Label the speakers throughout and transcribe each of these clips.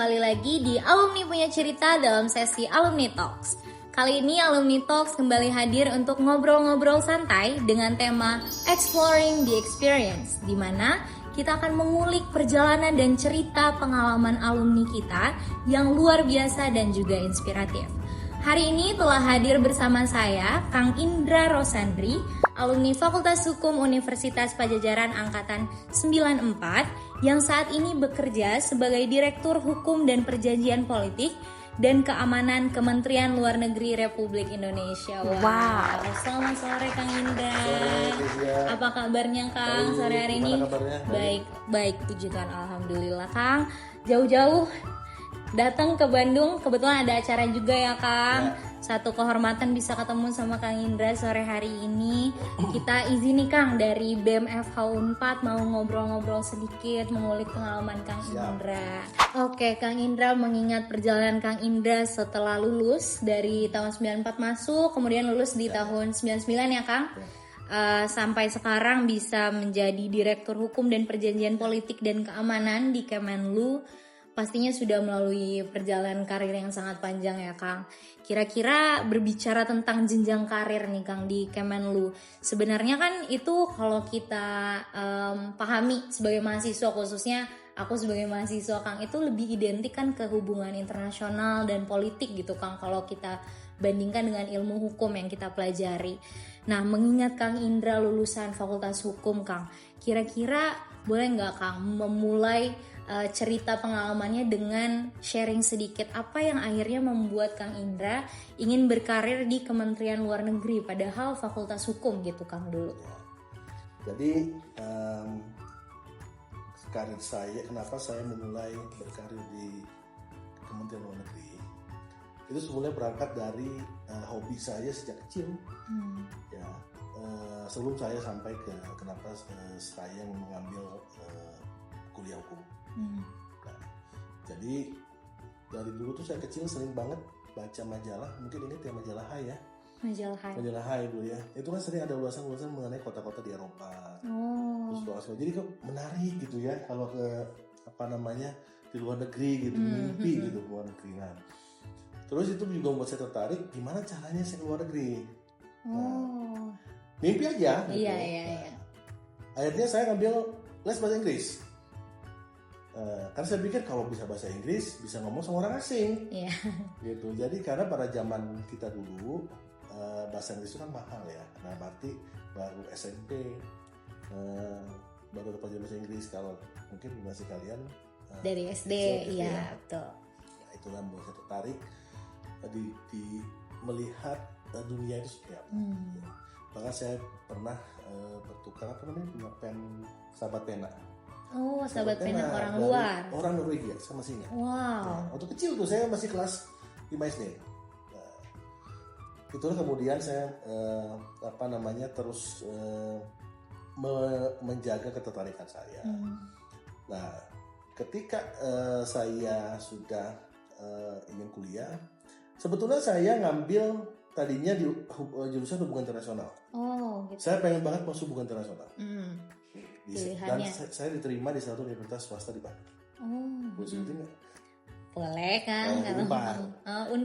Speaker 1: kembali lagi di Alumni Punya Cerita dalam sesi Alumni Talks. Kali ini Alumni Talks kembali hadir untuk ngobrol-ngobrol santai dengan tema Exploring the Experience, di mana kita akan mengulik perjalanan dan cerita pengalaman alumni kita yang luar biasa dan juga inspiratif. Hari ini telah hadir bersama saya, Kang Indra Rosandri, alumni Fakultas Hukum Universitas Padjadjaran Angkatan 94, yang saat ini bekerja sebagai Direktur Hukum dan Perjanjian Politik dan Keamanan Kementerian Luar Negeri Republik Indonesia. Wow. Selamat sore Kang Indra. Sore, apa kabarnya Kang sore hari ini? Baik, puji Tuhan, alhamdulillah Kang. Jauh-jauh datang ke Bandung, kebetulan ada acara juga ya Kang. Satu kehormatan bisa ketemu sama Kang Indra sore hari ini. Kita izin nih Kang dari BMFH Unpad mau ngobrol-ngobrol sedikit, mengulik pengalaman Kang Indra. Oke Kang Indra, mengingat perjalanan Kang Indra setelah lulus dari tahun 94 masuk, kemudian lulus di tahun 99 ya Kang. Sampai sekarang bisa menjadi Direktur Hukum dan Perjanjian Politik dan Keamanan di Kemenlu. Pastinya sudah melalui perjalanan karir yang sangat panjang ya Kang. Kira-kira berbicara tentang jenjang karir nih Kang di Kemenlu, sebenarnya kan itu kalau kita pahami sebagai mahasiswa, khususnya aku sebagai mahasiswa Kang, itu lebih identik kan ke hubungan internasional dan politik gitu Kang, kalau kita bandingkan dengan ilmu hukum yang kita pelajari. Nah, mengingat Kang Indra lulusan Fakultas Hukum Kang, kira-kira boleh nggak Kang memulai cerita pengalamannya dengan sharing sedikit apa yang akhirnya membuat Kang Indra ingin berkarir di Kementerian Luar Negeri padahal Fakultas Hukum gitu Kang dulu.
Speaker 2: Jadi karir saya, kenapa saya memulai berkarir di Kementerian Luar Negeri, itu sebenarnya berangkat dari hobi saya sejak kecil. Sebelum saya sampai ke kenapa saya mengambil kuliah hukum. Nah, jadi dari dulu tuh saya kecil sering banget baca majalah, mungkin ini tema majalah Hai ya. Majalah Hai dulu ya. Itu kan sering ada ulasan-ulasan mengenai kota-kota di Eropa. Terus jadi kok menarik gitu ya kalau ke di luar negeri gitu, mimpi gitu ke luar negeri. Nah, terus itu juga membuat saya tertarik gimana caranya saya ke luar negeri. Nah, mimpi aja gitu. Iya. Akhirnya saya ngambil les bahasa Inggris. Karena saya pikir kalau bisa bahasa Inggris bisa ngomong sama orang asing, gitu. Jadi karena pada zaman kita dulu bahasa Inggris itu kan mahal ya. Nah berarti baru SMP baru dapat bahasa Inggris. Kalau mungkin masih kalian
Speaker 1: dari SD, iya betul.
Speaker 2: Nah itulah membuat saya tertarik di melihat dunia itu seperti apa. Bahkan saya pernah bertukar punya pen sahabat pena.
Speaker 1: Sahabat pena orang luar.
Speaker 2: Orang Norwegia sama Singa.
Speaker 1: Wow.
Speaker 2: Nah, waktu kecil tuh saya masih kelas 5 SD. Nah, itulah kemudian saya terus menjaga ketertarikan saya. Nah, ketika saya sudah ingin kuliah, sebetulnya saya ngambil tadinya di jurusan hubungan internasional.
Speaker 1: Gitu.
Speaker 2: Saya pengen banget masuk hubungan internasional. Dan saya diterima di satu universitas swasta di Bandung.
Speaker 1: Boleh kan?
Speaker 2: Unpad.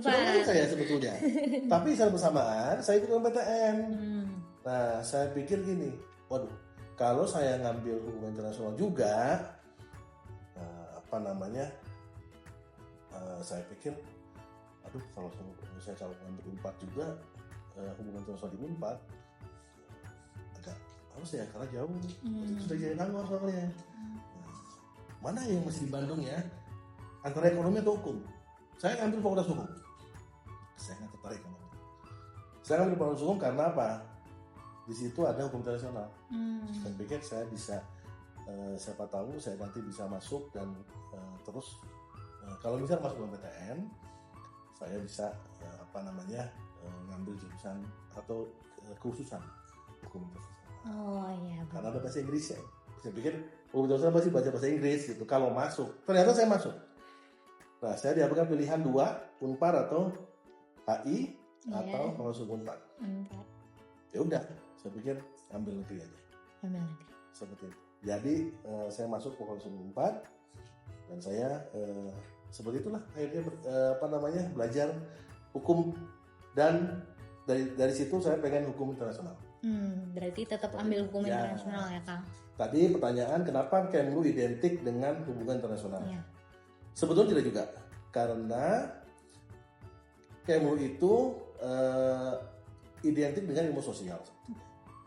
Speaker 2: Sudah saya sebetulnya. Tapi saat bersamaan saya ikut PTN. Nah saya pikir gini, waduh, kalau saya ngambil hubungan internasional juga, saya pikir, aduh kalau saya ngambil Unpad juga, hubungan internasional di Unpad, harus ya karena jauh, itu sudah jadi tanggung soalnya. Mana yang masih di Bandung ya? Antara ekonomi atau hukum? Saya ngambil Fakultas Hukum. Saya nggak tertarik sama itu. Saya ngambil Fakultas Hukum karena apa? Di situ ada hukum internasional. Saya pikir saya bisa, siapa tahu saya nanti bisa masuk dan terus kalau bisa masuk ke PTN, saya bisa ngambil jurusan atau kekhususan hukum internasional. Karena ada bahasa Inggris ya. Saya pikir saya pasti baca bahasa Inggris gitu. Kalau masuk, ternyata saya masuk. Nah, saya dapatkan pilihan 2, Unpad atau HI atau Fakultas Hukum Unpad. Ya udah, saya pikir ambil negeri aja. Seperti itu. Jadi saya masuk Fakultas Hukum Unpad dan saya seperti itulah akhirnya belajar hukum, dan dari situ saya pengen hukum internasional.
Speaker 1: Berarti tetap ambil hukum internasional ya Kang.
Speaker 2: Tadi pertanyaan kenapa Kemlu identik dengan hubungan internasional?
Speaker 1: Ya.
Speaker 2: Sebetulnya tidak juga, karena Kemlu itu identik dengan ilmu sosial.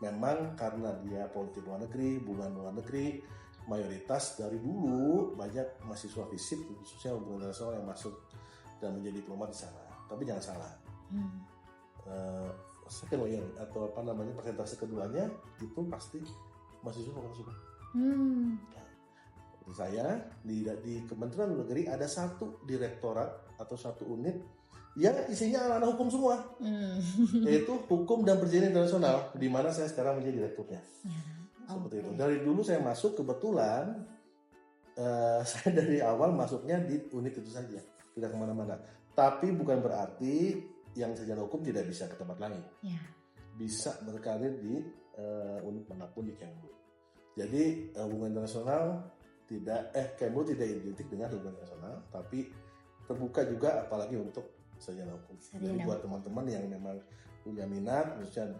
Speaker 2: Memang karena dia politik luar negeri, hubungan luar negeri, mayoritas dari dulu banyak mahasiswa FISIP khususnya hubungan internasional yang masuk dan menjadi diplomat di sana. Tapi jangan salah, second layer atau persentase keduanya itu pasti mahasiswa fakultas hukum. Seperti saya di Kementerian Luar Negeri ada satu direktorat atau satu unit yang isinya anak-anak hukum semua, yaitu hukum dan perjanjian internasional, di mana saya sekarang menjadi direkturnya. Seperti itu. Dari dulu saya masuk, kebetulan saya dari awal masuknya di unit itu saja, tidak kemana-mana. Tapi bukan berarti yang sarjana hukum tidak bisa ke tempat lain. Bisa berkarir di unit manapun di Kemlu. Jadi hubungan internasional Kemlu tidak identik dengan hubungan internasional, tapi terbuka juga apalagi untuk sarjana hukum. Jadi buat teman-teman yang memang punya minat, khususnya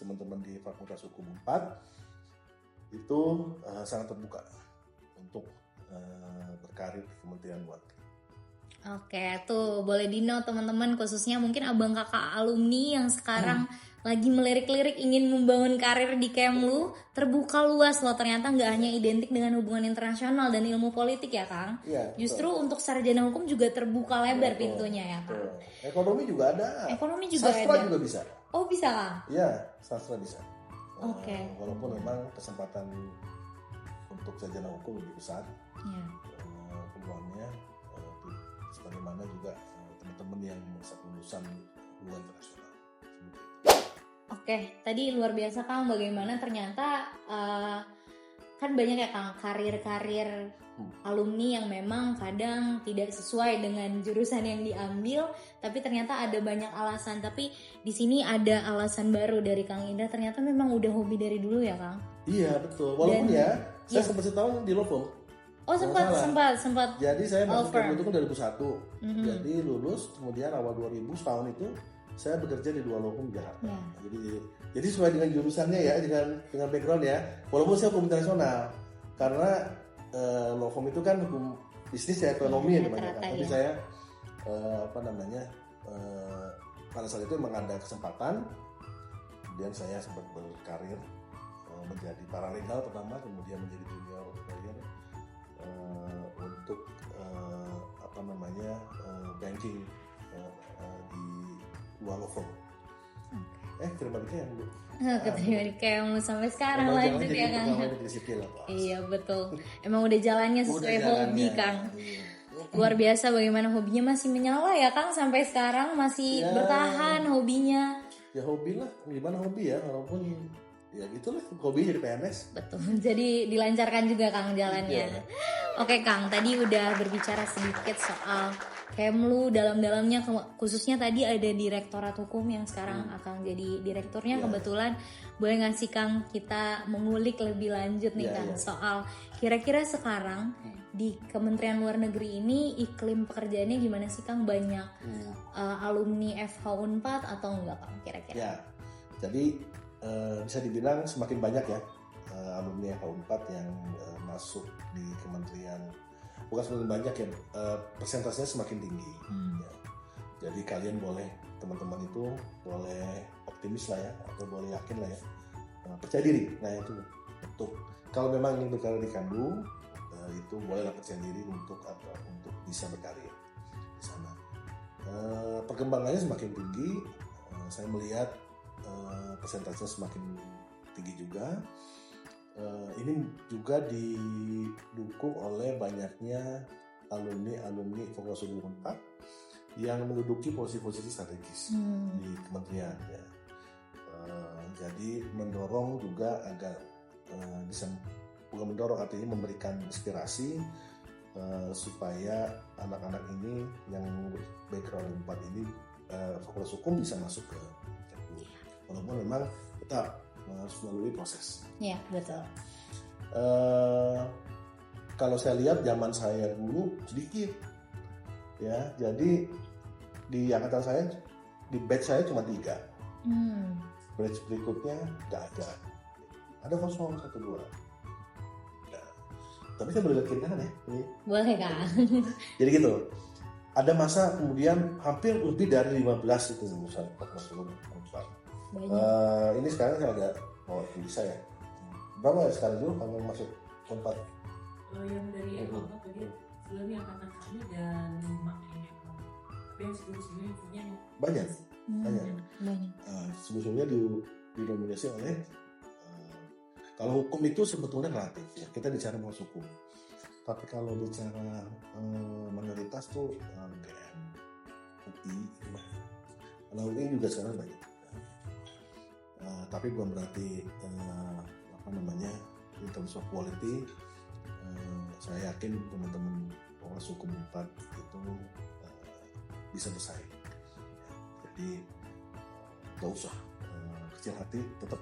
Speaker 2: teman-teman di Fakultas Hukum 4, itu sangat terbuka untuk berkarir di Kementerian Luar Negeri.
Speaker 1: Oke, tuh boleh di-note teman-teman, khususnya mungkin abang kakak alumni yang sekarang lagi melirik-lirik ingin membangun karir di Kemlu, terbuka luas loh, ternyata nggak hanya identik dengan hubungan internasional dan ilmu politik ya Kang.
Speaker 2: Ya,
Speaker 1: justru untuk sarjana hukum juga terbuka lebar pintunya ya Kang.
Speaker 2: Ekonomi juga ada.
Speaker 1: Ekonomi juga
Speaker 2: sastra
Speaker 1: ada.
Speaker 2: juga bisa.
Speaker 1: Oh bisa Kang?
Speaker 2: Iya, sastra bisa.
Speaker 1: Oke.
Speaker 2: Walaupun memang kesempatan untuk sarjana hukum lebih besar, peluangnya sebagaimana juga teman-teman yang lulusan hubungan internasional.
Speaker 1: Oke, tadi luar biasa Kang, bagaimana ternyata kan banyak ya Kang karir-karir alumni yang memang kadang tidak sesuai dengan jurusan yang diambil, tapi ternyata ada banyak alasan. Tapi di sini ada alasan baru dari Kang Indra, ternyata memang udah hobi dari dulu ya Kang.
Speaker 2: Iya betul. Walaupun saya sempat setahun di law firm.
Speaker 1: Oh sempat.
Speaker 2: Jadi saya masuk ke itu kan 2001. Jadi lulus kemudian awal 2000 setahun itu saya bekerja di 2 law firm Jakarta. Jadi sesuai dengan jurusannya ya, dengan background ya. Walaupun saya hukum internasional, karena law firm itu kan hukum bisnis ya, ekonomi ya kebanyakan. Tapi saya pada saat itu memang ada kesempatan, kemudian saya sempat berkarir menjadi paralegal pertama, kemudian menjadi junior lawyer untuk banking di luar law firm. Terima kasih yang
Speaker 1: keterima di Kemlu sampai sekarang lanjut ya Kang. Iya betul. Emang udah jalannya sesuai hobi Kang. Luar biasa bagaimana hobinya masih menyala ya Kang, sampai sekarang masih bertahan hobinya.
Speaker 2: Ya hobi lah, gimana hobi ya, walaupun ya gitulah hobi jadi PNS.
Speaker 1: Betul. Jadi dilancarkan juga Kang jalannya. Oke Kang, tadi udah berbicara sedikit soal Kemlu dalam-dalamnya, khususnya tadi ada direktorat hukum yang sekarang akan jadi direkturnya. Kebetulan boleh ngasih Kang kita mengulik lebih lanjut nih Kang soal kira-kira sekarang di Kementerian Luar Negeri ini iklim pekerjaannya gimana sih Kang? Banyak alumni FH Unpad atau enggak Kang kira-kira?
Speaker 2: Ya, jadi bisa dibilang semakin banyak ya alumni FH Unpad yang masuk di kementerian. Bukan semakin banyak ya, persentasenya semakin tinggi. Ya. Jadi kalian boleh, teman-teman itu boleh optimis lah ya, atau boleh yakin lah ya, percaya diri. Nah itu untuk kalau memang ingin berkarir di Kemlu, itu bolehlah percaya diri untuk bisa berkarir di sana. Perkembangannya semakin tinggi, saya melihat persentasenya semakin tinggi juga. Ini juga didukung oleh banyaknya alumni Fakultas Hukum 4 yang menduduki posisi-posisi strategis di kementerian ya. Jadi mendorong juga agar bisa, bukan mendorong, artinya memberikan inspirasi supaya anak-anak ini yang background 4 ini Fakultas Hukum bisa masuk ke Kemlu. Walaupun memang tetap harus melalui proses.
Speaker 1: Iya betul.
Speaker 2: Kalau saya lihat zaman saya dulu sedikit ya. Jadi di angkatan saya, di batch saya cuma 3. Batch berikutnya nggak ada. Ada kosong 1 2. Nah, tapi saya boleh lihat kiri kanan ya ini.
Speaker 1: Boleh Kang.
Speaker 2: Jadi gitu. Ada masa kemudian hampir lebih dari 15 itu lulusan masuk Unpad. Ini sekarang saya ada bisa ya. Berapa sekarang dulu kalau masuk Unpad?
Speaker 3: Yang dari Eropa tadi sebelumnya angkatan kami dan 5 yang tapi yang sebelum-sebelumnya punya
Speaker 2: Banyak.
Speaker 1: Banyak.
Speaker 2: Sebetulnya didominasi oleh kalau hukum itu sebetulnya relatif ya. Kita bicara bahas hukum. Tapi kalau bicara mayoritas tuh UGM, UI, kalau UI juga sekarang banyak. Tapi bukan berarti in terms of quality, saya yakin teman-teman Polres Hukum 4 itu bisa bersaing. Jadi nggak usah kecil hati, tetap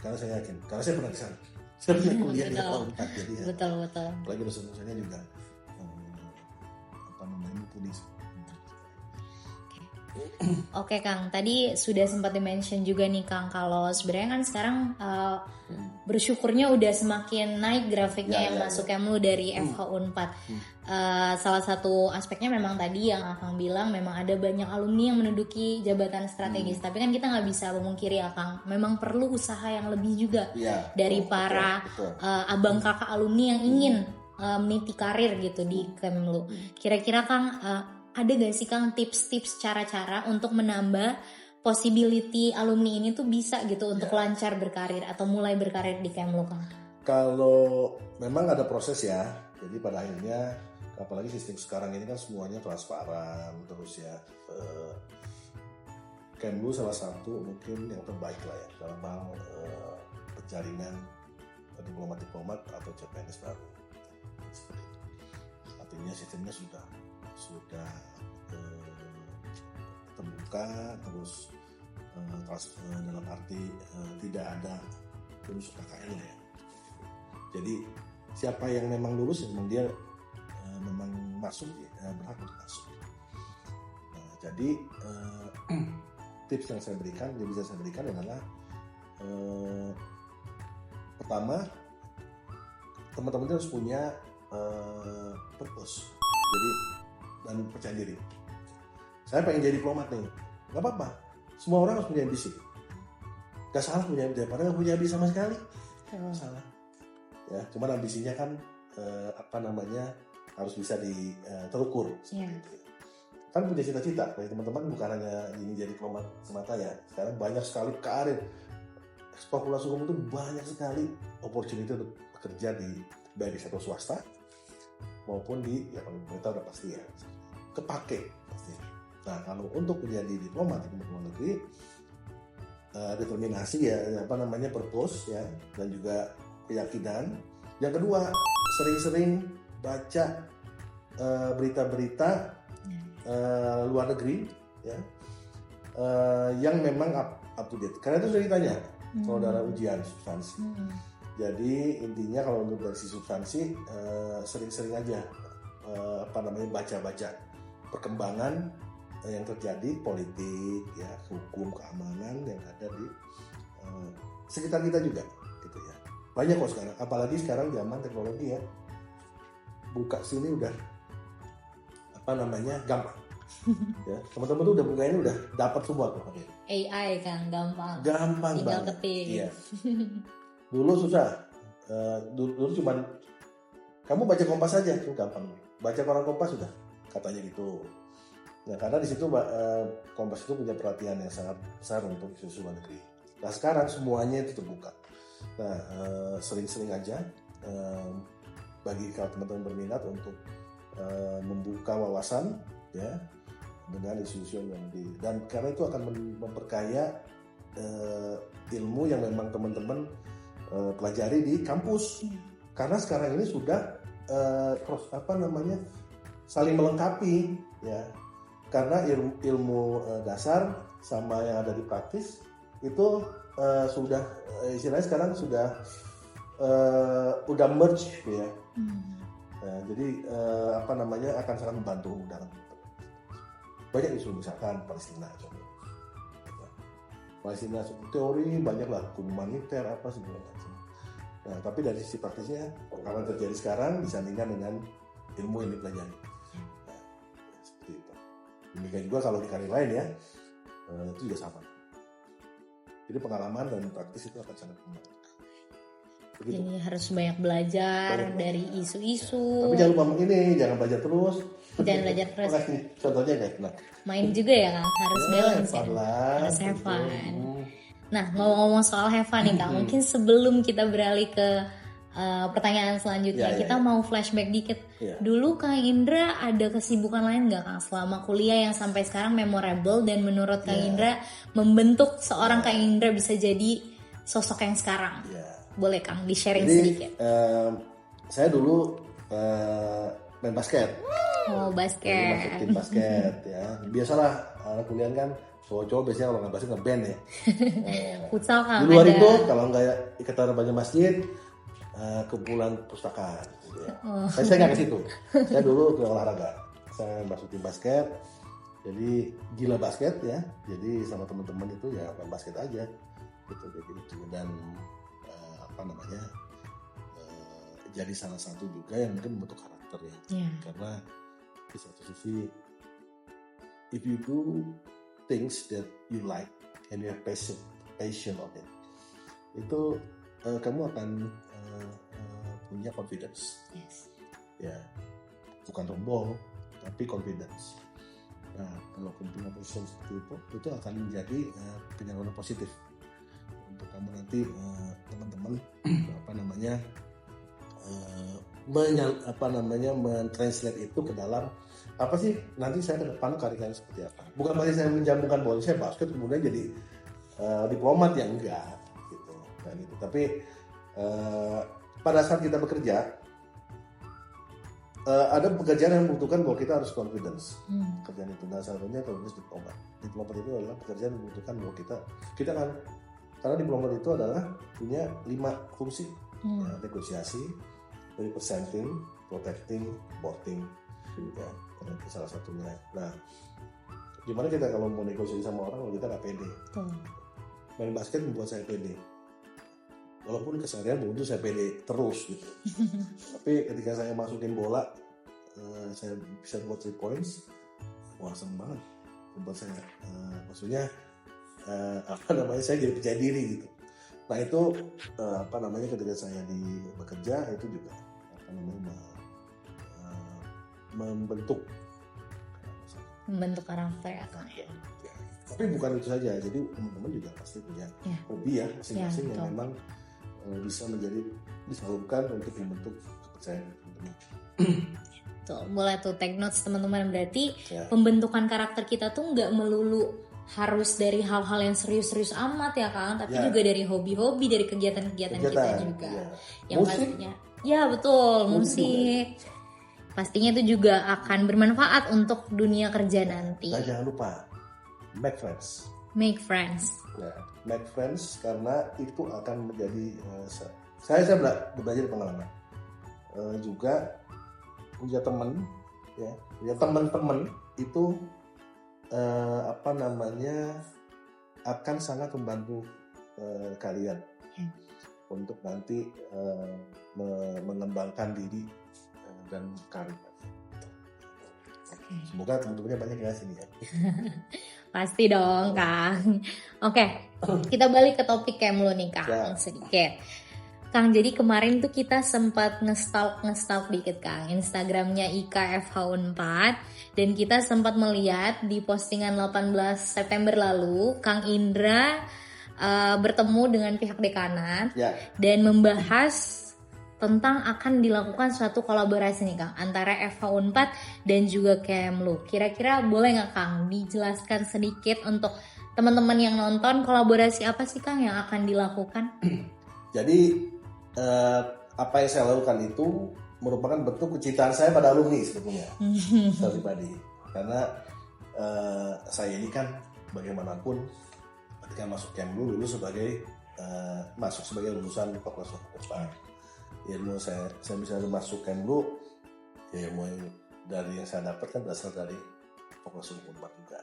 Speaker 2: karena saya yakin, karena saya pernah di sana. Saya punya kuliah di tahun 4 jadi ya.
Speaker 1: Betul.
Speaker 2: Apalagi dosen-dosennya juga mumpuni.
Speaker 1: Oke Kang, tadi sudah sempat di-mention juga nih Kang kalau sebenarnya kan sekarang bersyukurnya udah semakin naik grafiknya yang masuk Kemlu dari FH Unpad. Salah satu aspeknya memang tadi yang Akang bilang memang ada banyak alumni yang menduduki jabatan strategis. Tapi kan kita nggak bisa memungkiri ya Kang, memang perlu usaha yang lebih juga dari para abang kakak alumni yang ingin meniti karir gitu di Kemlu. Kira-kira Kang ada gak sih Kang tips-tips cara-cara untuk menambah possibility alumni ini tuh bisa gitu untuk lancar berkarir atau mulai berkarir di Kemlu Kang?
Speaker 2: Kalau memang ada proses ya, jadi pada akhirnya apalagi sistem sekarang ini kan semuanya transparan terus ya. Kemlu salah satu mungkin yang terbaik lah ya dalam hal penjaringan diplomat atau CPNS baru. Seperti itu. Artinya sistemnya sudah terbuka terus dalam arti tidak ada lulus KKN ya. Jadi siapa yang memang lulus memang dia memang masuk berhak untuk masuk. Jadi tips yang bisa saya berikan adalah pertama teman-teman harus punya purpose. Jadi dan percaya diri. Saya pengen jadi diplomat nih, nggak apa-apa. Semua orang harus punya ambisi. Gak salah punya ambisi, padahal nggak punya ambisi sama sekali. Salah. Ya, cuman ambisinya kan harus bisa terukur. Kan punya cita-cita. Dari teman-teman bukan hanya ini jadi diplomat semata ya. Sekarang banyak sekali karir. Fakultas Hukum itu banyak sekali opportunity untuk bekerja baik di sektor swasta maupun di pemerintah udah pasti ya kepake pasti. Nah kalau untuk menjadi diplomat di luar negeri determinasi ya purpose ya dan juga keyakinan. Yang kedua sering-sering baca berita-berita luar negeri ya yang memang up to date karena itu sudah ditanya kalau dalam ujian substansi. Jadi intinya kalau untuk dari sisi substansi sering-sering aja baca-baca perkembangan yang terjadi politik ya hukum keamanan yang ada di sekitar kita juga gitu ya. Banyak kok sekarang apalagi sekarang zaman teknologi ya buka sini udah gampang ya teman-teman tuh udah buka ini udah dapat semua tuh
Speaker 1: AI kan gampang
Speaker 2: tinggal
Speaker 1: ketik.
Speaker 2: Iya. Dulu susah dulu cuman kamu baca Kompas aja itu gampang baca koran Kompas sudah katanya gitu ya karena di situ Kompas itu punya perhatian yang sangat besar untuk isu luar negeri. Nah sekarang semuanya itu terbuka. Nah sering-sering aja bagi kalau teman-teman berminat untuk membuka wawasan ya dengan isu-isu yang dan karena itu akan memperkaya ilmu yang memang teman-teman pelajari di kampus. Karena sekarang ini sudah saling melengkapi ya. Karena ilmu dasar sama yang ada di praktis itu sudah istilahnya sekarang sudah merge ya. Jadi akan sangat membantu dalam banyak isu, misalkan Palestina contoh. Palestina teori banyaklah, humaniter apa segala macam. Nah, tapi dari sisi praktisnya apa yang terjadi sekarang disandingkan dengan ilmu yang dipelajari. Nah, seperti itu. Demikian juga kalau di karir lain ya, itu juga sama. Jadi pengalaman dan praktis itu akan sangat membantu. Begitu.
Speaker 1: Jadi harus banyak belajar dari isu-isu.
Speaker 2: Tapi jangan lupa ini, jangan belajar terus.
Speaker 1: Jangan belajar terus.
Speaker 2: Contohnya kayak
Speaker 1: main juga ya Kang, harus balance ya. Harus have fun. Nah, ngomong-ngomong soal have fun nih Kang, mungkin sebelum kita beralih ke pertanyaan selanjutnya, kita mau flashback dikit. Dulu Kang Indra ada kesibukan lain nggak Kang selama kuliah yang sampai sekarang memorable dan menurut Kang Indra membentuk seorang Kang Indra bisa jadi sosok yang sekarang? Boleh Kang di-sharing sedikit?
Speaker 2: Saya dulu main basket.
Speaker 1: Oh, basket.
Speaker 2: Jadi masuk tim basket ya. Biasalah anak kuliah kan cowok-cowok biasanya kalau nggak basket nge-band ya.
Speaker 1: Futsal Kang.
Speaker 2: Di luar itu kalau nggak ikatan remaja masjid, kumpulan pustakaan. Gitu ya. Saya nggak ke situ. Saya dulu ke olahraga. Saya masuk tim basket. Jadi gila basket ya. Jadi sama teman-teman itu ya main basket aja. Gitu. Dan jadi salah satu juga yang mungkin membentuk karakter ya. Karena di satu sisi if you do things that you like and you have passion on it, itu kamu akan punya confidence. Ya, bukan sombong tapi confidence. Nah, kalau kamu punya passion seperti itu akan menjadi penyaluran positif untuk kamu nanti teman-teman mentranslate itu ke dalam apa sih nanti saya ke depan karir seperti apa. Bukan berarti saya menjamukan bahwa saya basket kemudian jadi diplomat yang enggak gitu. Dan itu. Tapi pada saat kita bekerja ada pekerjaan yang membutuhkan bahwa kita harus confidence. Pekerjaan itu nah satunya confidence diplomat. Diplomat itu adalah pekerjaan yang membutuhkan bahwa kita kan karena diplomat itu adalah punya 5 fungsi. Negosiasi, representing, protecting, boarding, ya, itu salah satunya. Nah, gimana kita kalau mau negosiasi sama orang kalau kita nggak pede? Main basket membuat saya pede. Walaupun keseharian belum tentu saya pede terus gitu. Tapi ketika saya masukin bola, saya bisa buat 3 points, wah seneng banget. Membuat saya, maksudnya saya jadi percaya diri gitu. Nah itu ketika saya bekerja itu juga membentuk karakter ya Kang. Tapi bukan itu saja, jadi teman-teman juga pasti punya hobi ya masing-masing yang memang bisa disalurkan untuk membentuk kepercayaan teman-teman.
Speaker 1: Tuh, boleh tuh take notes teman-teman, berarti pembentukan karakter kita tuh nggak melulu harus dari hal-hal yang serius-serius amat ya Kang, tapi juga dari hobi-hobi, dari kegiatan-kegiatan kita juga. Yang
Speaker 2: musik?
Speaker 1: pastinya, ya betul, musik. Pastinya itu juga akan bermanfaat untuk dunia kerja nanti.
Speaker 2: Nah, jangan lupa make friends.
Speaker 1: Make friends.
Speaker 2: Ya, make friends karena itu akan menjadi saya belajar pengalaman. Juga punya teman, ya, punya teman-teman itu akan sangat membantu kalian untuk nanti mengembangkan diri dan karir. Semoga teman-temannya banyak ya sini ya.
Speaker 1: Pasti dong Kang. Oke, kita balik ke topik Kemlu nih Kang sedikit. Kang, jadi kemarin tuh kita sempat nge-stalk dikit Kang Instagramnya IKFH4 dan kita sempat melihat di postingan 18 September lalu Kang Indra bertemu dengan pihak dekanat dan membahas tentang akan dilakukan suatu kolaborasi nih Kang antara FH4 dan juga Kemlu. Kira-kira boleh nggak Kang dijelaskan sedikit untuk teman-teman yang nonton kolaborasi apa sih Kang yang akan dilakukan?
Speaker 2: Jadi apa yang saya lakukan itu merupakan bentuk kecintaan saya pada alumni sebetulnya secara pribadi. Karena saya ini kan bagaimanapun ketika masuk Kemlu dulu masuk sebagai lulusan Fakultas Hukum. Ilmu saya bisa masuk Kemlu ya mulai dari yang saya dapat kan berasal dari Fakultas Hukum Unpad juga.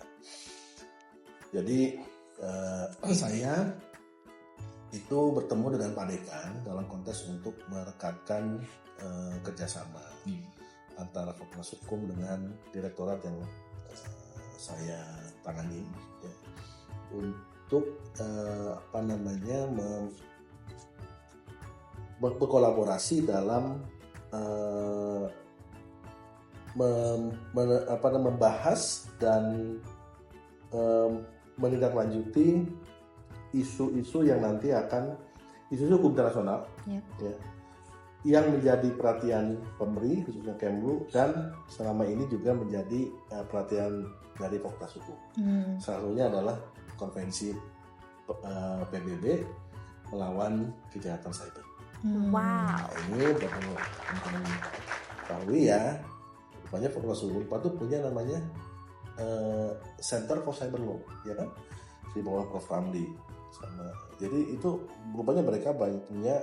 Speaker 2: Jadi saya itu bertemu dengan Pak Dekan dalam konteks untuk merekatkan kerjasama antara Fakultas Hukum dengan direktorat yang saya tangani, ya, untuk berkolaborasi dalam membahas dan menindaklanjuti isu-isu yang nanti akan isu hukum internasional, ya, yang menjadi perhatian Pemri khususnya Kemlu dan selama ini juga menjadi perhatian dari Fakultas Hukum. Salah satunya adalah konvensi PBB melawan kejahatan cyber.
Speaker 4: Wow.
Speaker 2: Ini teman-teman tahu ya, rupanya Fakultas Hukum itu punya namanya Center for Cyber Law, ya kan, di bawah Prof. Ramli. Jadi itu rupanya mereka banyak punya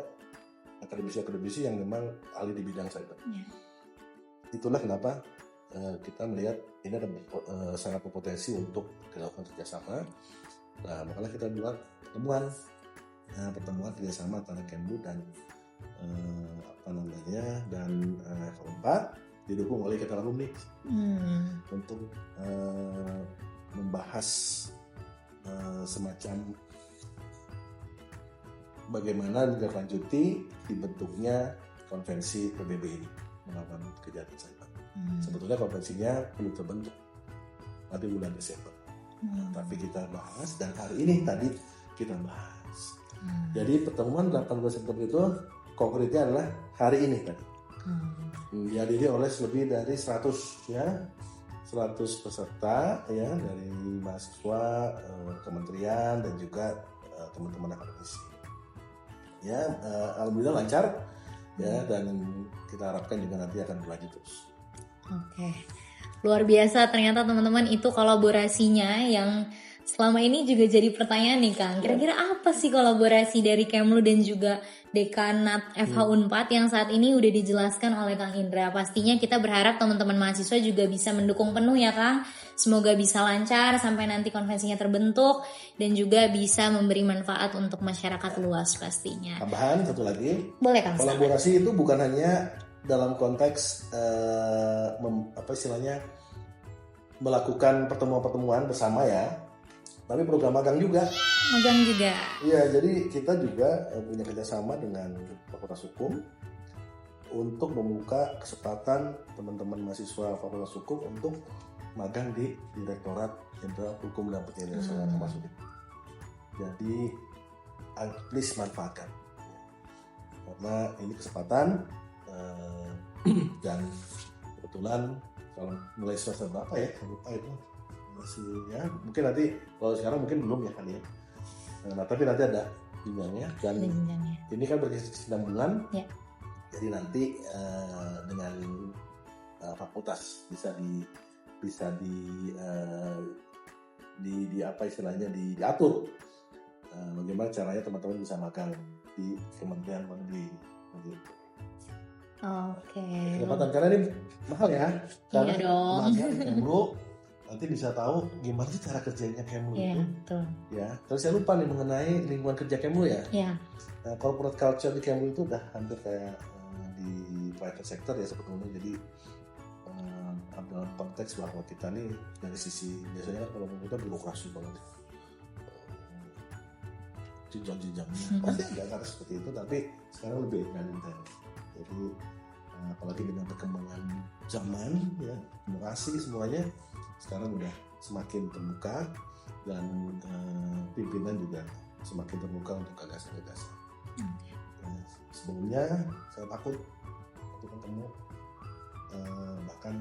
Speaker 2: akademisi-akademisi yang memang ahli di bidang cyber. Itulah kenapa kita melihat ini ada sangat berpotensi untuk dilakukan kerjasama. Nah, makanya kita buat pertemuan kerjasama antara Kemlu dan F4 didukung oleh kita alumni untuk membahas semacam bagaimana menindaklanjuti dibentuknya konvensi PBB ini melawan kejahatan cyber. Sebetulnya konvensinya belum terbentuk nanti bulan Desember. Tapi kita bahas dan hari ini tadi kita bahas. Jadi pertemuan 18 September itu konkretnya adalah hari ini tadi. Dihadiri oleh lebih dari 100 peserta ya, dari mahasiswa, kementerian dan juga teman-teman akademisi. Ya, alhamdulillah lancar ya, dan kita harapkan juga nanti akan berlanjut terus.
Speaker 1: Oke, luar biasa ternyata teman-teman, itu kolaborasinya yang selama ini juga jadi pertanyaan nih Kang. Kira-kira apa sih kolaborasi dari Kemlu dan juga Dekanat FH Unpad yang saat ini udah dijelaskan oleh Kang Indra? Pastinya kita berharap teman-teman mahasiswa juga bisa mendukung penuh ya Kang. Semoga bisa lancar sampai nanti konvensinya terbentuk dan juga bisa memberi manfaat untuk masyarakat luas pastinya.
Speaker 2: Tambahan satu lagi.
Speaker 1: Boleh Kang.
Speaker 2: Kolaborasi itu bukan hanya dalam konteks melakukan pertemuan-pertemuan bersama ya, tapi program magang juga.
Speaker 1: Magang juga.
Speaker 2: Iya, jadi kita juga punya kerjasama dengan Fakultas Hukum untuk membuka kesempatan teman-teman mahasiswa Fakultas Hukum untuk magang di Direktorat Jenderal Hukum dan Perjanjian Internasional termasuk itu. Jadi, please manfaatkan, karena ini kesempatan dan kebetulan kalau mulai semester berapa ya, saya lupa itu. Masih ya, mungkin nanti kalau sekarang mungkin belum ya kali ya. Nah, tapi nanti ada jenjangnya dan ini kan berkesinambungan. Ya. Jadi nanti dengan fakultas bisa di apa istilahnya diatur bagaimana caranya teman-teman bisa magang di Kementerian Luar Negeri gitu.
Speaker 1: Oke.
Speaker 2: Kesempatan karena ini mahal ya. Karena
Speaker 1: iya dong.
Speaker 2: magang Kemlu nanti bisa tahu gimana sih cara kerjanya Kemlu itu.
Speaker 1: Betul.
Speaker 2: Ya, terus saya lupa nih mengenai lingkungan kerja Kemlu ya.
Speaker 1: Iya.
Speaker 2: Nah, corporate culture di Kemlu itu udah hampir kayak di private sector ya sebetulnya. Jadi dalam konteks bahwa kita nih dari sisi biasanya kan kalau kita birokrasi banget, jenjang-jenjangnya pasti nggak harus seperti itu, tapi sekarang lebih egaliter. Jadi apalagi dengan perkembangan zaman ya, generasi semuanya sekarang udah semakin terbuka dan pimpinan juga semakin terbuka untuk gagasan-gagasan. Sebelumnya saya takut waktu ketemu, bahkan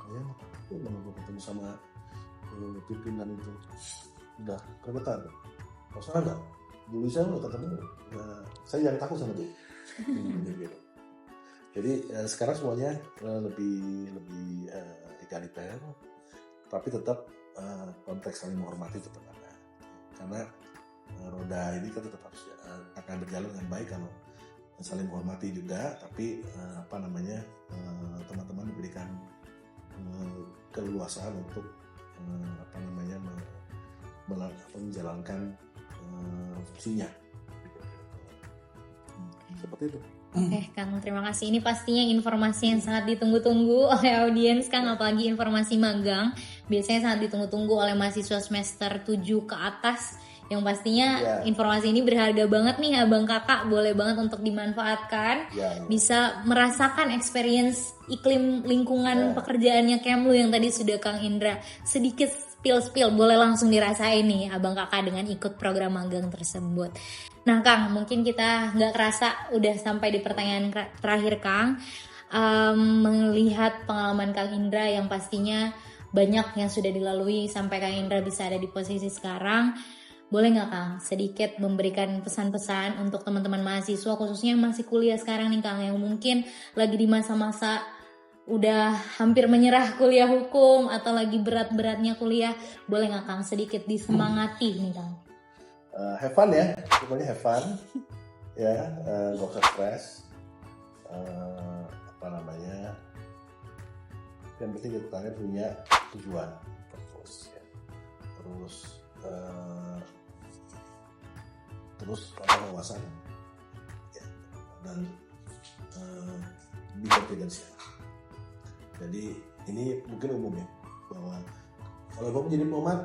Speaker 2: kayaknya waktu ketemu sama pimpinan itu udah kebetulan. Kalau salah nggak? Dulu saya udah ketemu, saya yang takut sama dia. Jadi sekarang semuanya lebih egaliter, tapi tetap konteks saling menghormati tetap ada. Karena roda ini kan tetap harus akan berjalan dengan baik kalau saling menghormati juga, tapi teman-teman diberikan keleluasaan untuk menjalankan fungsinya. Seperti itu.
Speaker 1: Oke, Kang, terima kasih. Ini pastinya informasi yang sangat ditunggu-tunggu oleh audiens, Kang, apalagi informasi magang. Biasanya sangat ditunggu-tunggu oleh mahasiswa semester 7 ke atas. Yang pastinya informasi ini berharga banget nih, Abang Kakak. Boleh banget untuk dimanfaatkan. Bisa merasakan experience iklim lingkungan pekerjaannya Kemlu yang tadi sudah Kang Indra sedikit spill. Boleh langsung dirasain nih Abang Kakak dengan ikut program magang tersebut. Nah, Kang, mungkin kita nggak kerasa udah sampai di pertanyaan terakhir, Kang. Melihat pengalaman Kang Indra yang pastinya banyak yang sudah dilalui sampai Kang Indra bisa ada di posisi sekarang. Boleh nggak, Kang, sedikit memberikan pesan-pesan untuk teman-teman mahasiswa khususnya yang masih kuliah sekarang nih, Kang, yang mungkin lagi di masa-masa udah hampir menyerah kuliah hukum atau lagi berat-beratnya kuliah. Boleh nggak, Kang, sedikit disemangati nih, Kang?
Speaker 2: Have fun ya, pokoknya have fun ya, gak usah stres. Yang penting kita punya tujuan, purpose ya. Terus wawasan ya, dan be confidence ya. Jadi ini mungkin umum ya, bahwa kalau kamu jadi diplomat,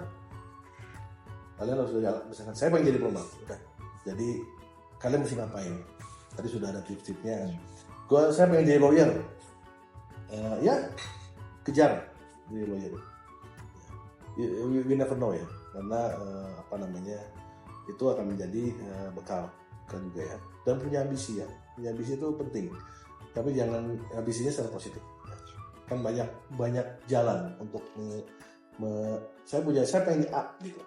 Speaker 2: kalian harus jalan. Misalkan saya pengen jadi diplomat, udah. Jadi kalian mesti ngapain? Tadi sudah ada tips-tipsnya. Saya pengen jadi lawyer, ya kejar jadi lawyer. We never know ya, karena itu akan menjadi bekal kan juga ya. Dan punya ambisi ya, punya ambisi itu penting. Tapi jangan ambisinya secara positif. Kan banyak jalan untuk saya pengen A gitu.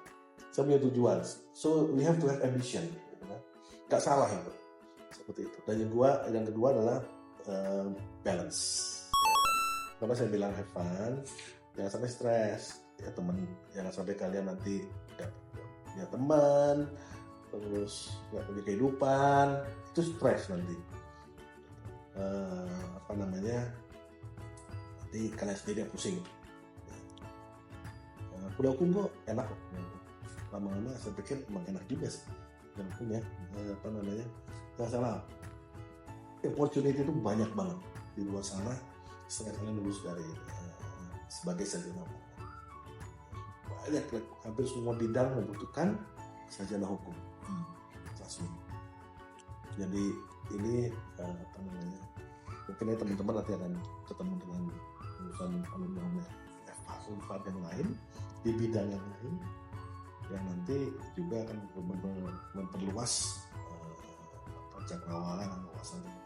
Speaker 2: Saya punya tujuan. So we have to have ambition. Gitu, kan? Gak salah itu. Seperti itu. Dan yang kedua adalah balance. Ya. Karena saya bilang have fun, jangan sampai stres. Ya teman, jangan sampai kalian nanti gak punya teman, terus gak punya kehidupan, itu stres nanti. Nanti kalian sendiri yang pusing. Kuliah hukum kok enak kok. Lama-lama saya pikir emang enak juga sih. Dan punya nggak salah. Opportunity itu banyak banget di luar sana. Setelah kalian lulus dari sebagai sarjana hukum, banyak, hampir semua bidang membutuhkan sarjana hukum. Jadi ini mungkin teman-teman nanti akan ketemu dengan lulusan alumni Unpad yang lain di bidang yang lain, yang nanti juga akan memperluas cakrawala dan wawasan teman-teman.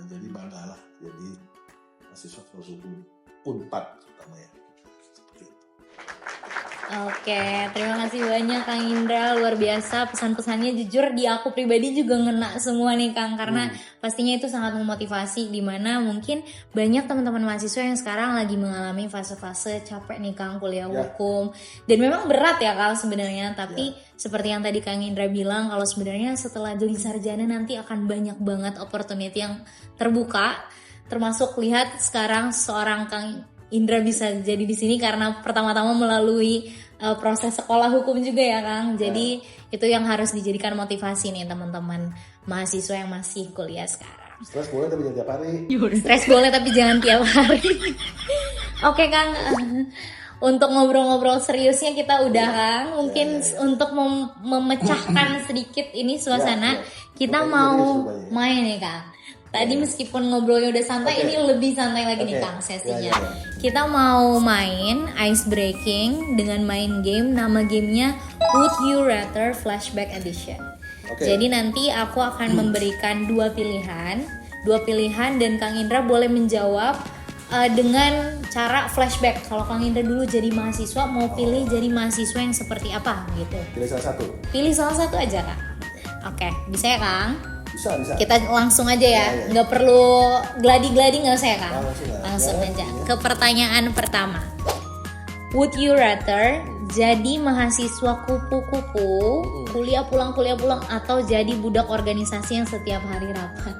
Speaker 2: Jadi banggalah jadi mahasiswa hukum Unpad terutama ya. Seperti itu.
Speaker 1: Oke, terima kasih banyak Kang Indra, luar biasa pesan-pesannya, jujur di aku pribadi juga ngena semua nih Kang, karena pastinya itu sangat memotivasi, dimana mungkin banyak teman-teman mahasiswa yang sekarang lagi mengalami fase-fase capek nih Kang kuliah hukum, dan memang berat ya Kang sebenarnya, tapi seperti yang tadi Kang Indra bilang, kalau sebenarnya setelah jadi sarjana nanti akan banyak banget opportunity yang terbuka, termasuk lihat sekarang seorang Kang Indra bisa jadi di sini karena pertama-tama melalui proses sekolah hukum juga ya Kang. Jadi itu yang harus dijadikan motivasi nih teman-teman mahasiswa yang masih kuliah sekarang.
Speaker 2: Stres boleh tapi jangan tiap hari.
Speaker 1: Stres boleh tapi jangan tiap hari. Oke Kang, untuk ngobrol-ngobrol seriusnya kita udah Kang. Mungkin untuk memecahkan sedikit ini suasana, kita mau main nih Kang. Tadi meskipun ngobrolnya udah santai, ini lebih santai lagi nih Kang sesinya. Kita mau main ice breaking dengan main game, nama gamenya Would You Rather Flashback Edition. Jadi nanti aku akan memberikan dua pilihan dan Kang Indra boleh menjawab dengan cara flashback. Kalau Kang Indra dulu jadi mahasiswa, mau pilih jadi mahasiswa yang seperti apa gitu.
Speaker 2: Pilih salah satu.
Speaker 1: Pilih salah satu aja Kang. Oke, bisa ya Kang?
Speaker 2: Bisa.
Speaker 1: Kita langsung aja ya, nggak perlu gladi-gladi, nggak usah ya Kang? Langsung aja ke pertanyaan pertama. Would you rather jadi mahasiswa kupu-kupu, kuliah pulang, atau jadi budak organisasi yang setiap hari rapat?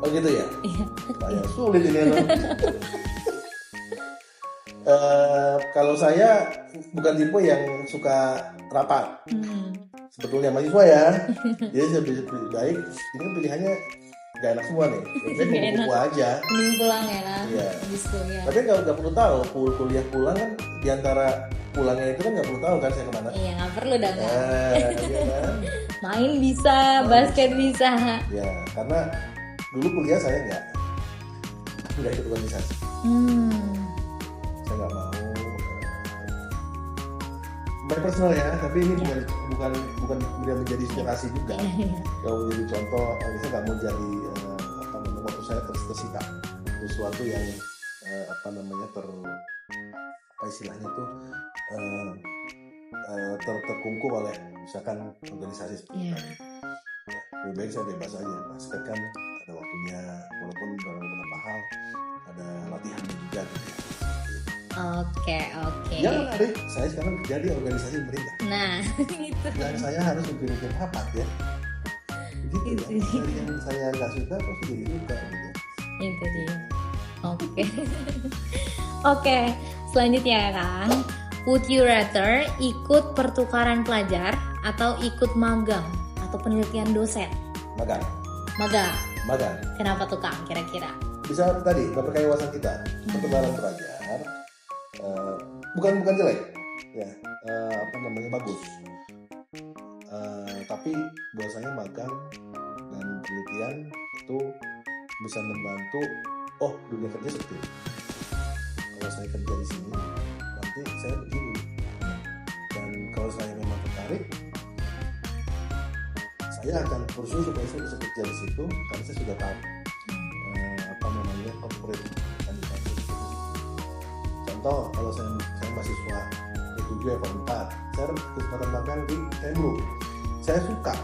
Speaker 2: Oh gitu ya?
Speaker 1: Iya.
Speaker 2: Sulit ini. Kalau saya bukan tipe yang suka rapat. Sebetulnya mahasiswa ya. Jadi saya lebih baik. Ini kan pilihannya gak enak semua nih. Saya kumpul aja.
Speaker 1: Mending pulang ya lah.
Speaker 2: Iya.
Speaker 1: Gitu ya.
Speaker 2: Tapi nggak perlu tahu. Kuliah pulang kan diantara pulangnya itu kan nggak perlu tahu kan saya kemana.
Speaker 1: Iya nggak perlu dong.
Speaker 2: Iya kan.
Speaker 1: Main bisa, basket bisa.
Speaker 2: Ya karena dulu kuliah saya nggak ikut organisasi. Saya nggak mau. My personal ya, tapi ini bukan menjadi inspirasi juga. Kalau menjadi contoh, saya nggak mau jadi waktu saya tersita sesuatu yang istilahnya tuh terkungkung oleh misalkan organisasi seperti tadi. Lebih baik saya bebas aja. Basket kan ada waktunya, walaupun dalam beberapa hal ada latihannya juga gitu ya.
Speaker 1: Oke.
Speaker 2: Ya menarik, saya sekarang kerja di organisasi pemerintah.
Speaker 1: Nah, itu.
Speaker 2: Dan saya harus mikir-mikir rapat ya. Gitu ya. Dari yang saya nggak suka, pasti jadi suka gitu.
Speaker 1: Itu dia. Oke. Oke, selanjutnya ya Kang. Would you rather ikut pertukaran pelajar atau ikut magang atau penelitian dosen?
Speaker 2: Magang.
Speaker 1: Kenapa tuh Kang kira-kira?
Speaker 2: Bisa tadi memperkaya wawasan kita. Pertukaran pelajar bukan jelek ya, bagus. Tapi buat saya magang dan penelitian itu bisa membantu. Oh, dunia kerja seperti ini. Kalau saya kerja di sini, nanti saya begini. Dan kalau saya memang tertarik, saya akan berusaha supaya saya bisa kerja di situ karena saya sudah tahu corporate administration. Contoh, kalau saya mahasiswa ke-7 ya ke-4, saya kesempatan magang di Kemlu. Saya suka.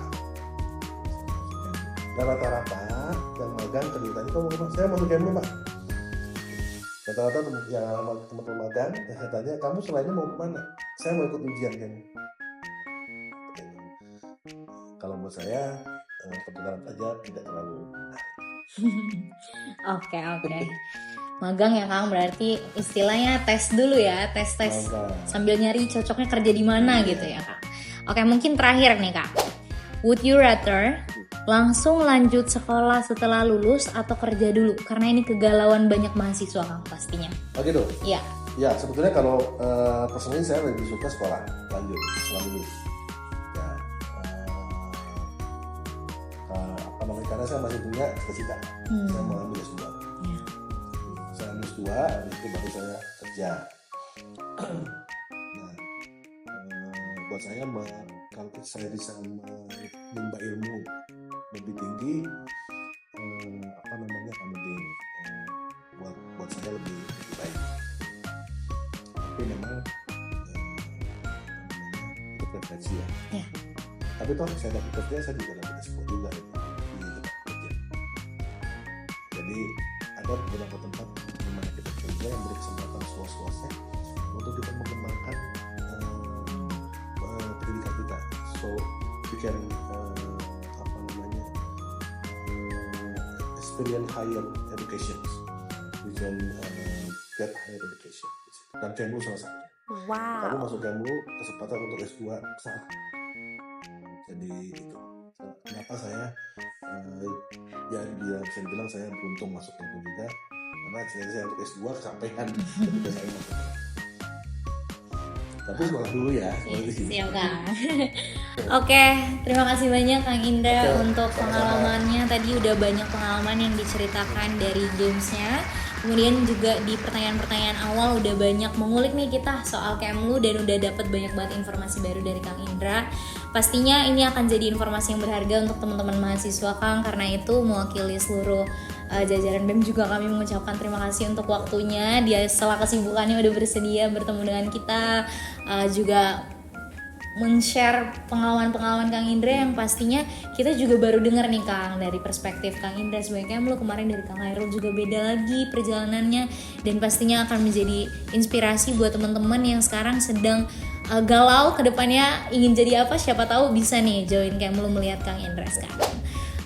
Speaker 2: Dan rata-rata yang magang kegiatan itu saya masuk Kemlu Pak. Rata-rata yang teman-teman magang, saya tanya, kamu selainnya mau kemana? Saya mau ikut ujian Kemlu. Kalau buat saya, pertukaran pelajar tidak terlalu
Speaker 1: Oke. Magang ya Kang, berarti istilahnya tes dulu ya, tes sambil nyari cocoknya kerja di mana gitu ya Kang. Oke, mungkin terakhir nih Kak. Would you rather langsung lanjut sekolah setelah lulus atau kerja dulu? Karena ini kegalauan banyak mahasiswa Kang pastinya.
Speaker 2: Oh gitu?
Speaker 1: Iya.
Speaker 2: Ya, sebetulnya kalau personally saya lebih suka sekolah lanjut setelah lulus. Ya, karena saya masih punya cita-cita. Saya mau ambil S2. Saya ambil S2, habis itu baru saya kerja. Nah, buat saya kalau saya bisa menimba ilmu lebih tinggi, penting buat saya lebih baik. Tapi memang itu preferensi ya. Tapi toh saya dapat kerja, saya juga dapat S2 juga di tempat kerja. Jadi ada beberapa tempat di mana kita kerja yang beri kesempatan seluas-luasnya untuk kita mengembangkan pendidikan kita. So we can experience higher education, we can get higher education. Dan Kemlu salah satunya.
Speaker 1: Wow.
Speaker 2: Kamu masuk Kemlu, kesempatan untuk S2 besar. Jadi itu kenapa saya bisa dibilang saya beruntung masuk Kemlu juga, karena saya untuk S2 kesampaian ketika saya masuk. Tapi sekolah dulu ya.
Speaker 1: Siap Kang. Oke, terima kasih banyak Kang Indra untuk pengalamannya. Tadi udah banyak pengalaman yang diceritakan dari gamesnya. Kemudian juga di pertanyaan-pertanyaan awal udah banyak mengulik nih kita soal Kemlu dan udah dapat banyak banget informasi baru dari Kang Indra. Pastinya ini akan jadi informasi yang berharga untuk teman-teman mahasiswa Kang. Karena itu mewakili seluruh jajaran BEM juga kami mengucapkan terima kasih untuk waktunya. Dia setelah kesibukannya udah bersedia bertemu dengan kita, juga men-share pengalaman-pengalaman Kang Indra yang pastinya kita juga baru dengar nih Kang dari perspektif Kang Indra sebagai Kemlu. Kemarin dari Kang Hairul juga beda lagi perjalanannya, dan pastinya akan menjadi inspirasi buat teman-teman yang sekarang sedang galau ke depannya ingin jadi apa, siapa tahu bisa nih join Kemlu melihat Kang Indra sekarang.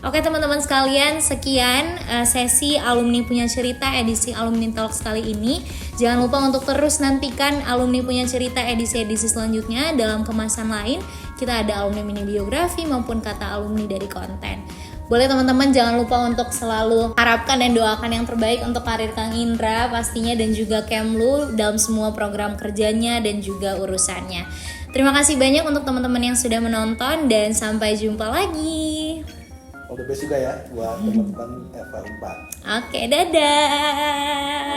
Speaker 1: Oke teman-teman sekalian, sekian sesi Alumni Punya Cerita edisi Alumni Talks kali ini. Jangan lupa untuk terus nantikan Alumni Punya Cerita edisi-edisi selanjutnya dalam kemasan lain. Kita ada alumni mini biografi maupun kata alumni dari konten. Boleh teman-teman jangan lupa untuk selalu harapkan dan doakan yang terbaik untuk karir Kang Indra pastinya, dan juga Kemlu dalam semua program kerjanya dan juga urusannya. Terima kasih banyak untuk teman-teman yang sudah menonton dan sampai jumpa lagi.
Speaker 2: All the best juga ya buat teman-teman Eva 4.
Speaker 1: Oke, dadah.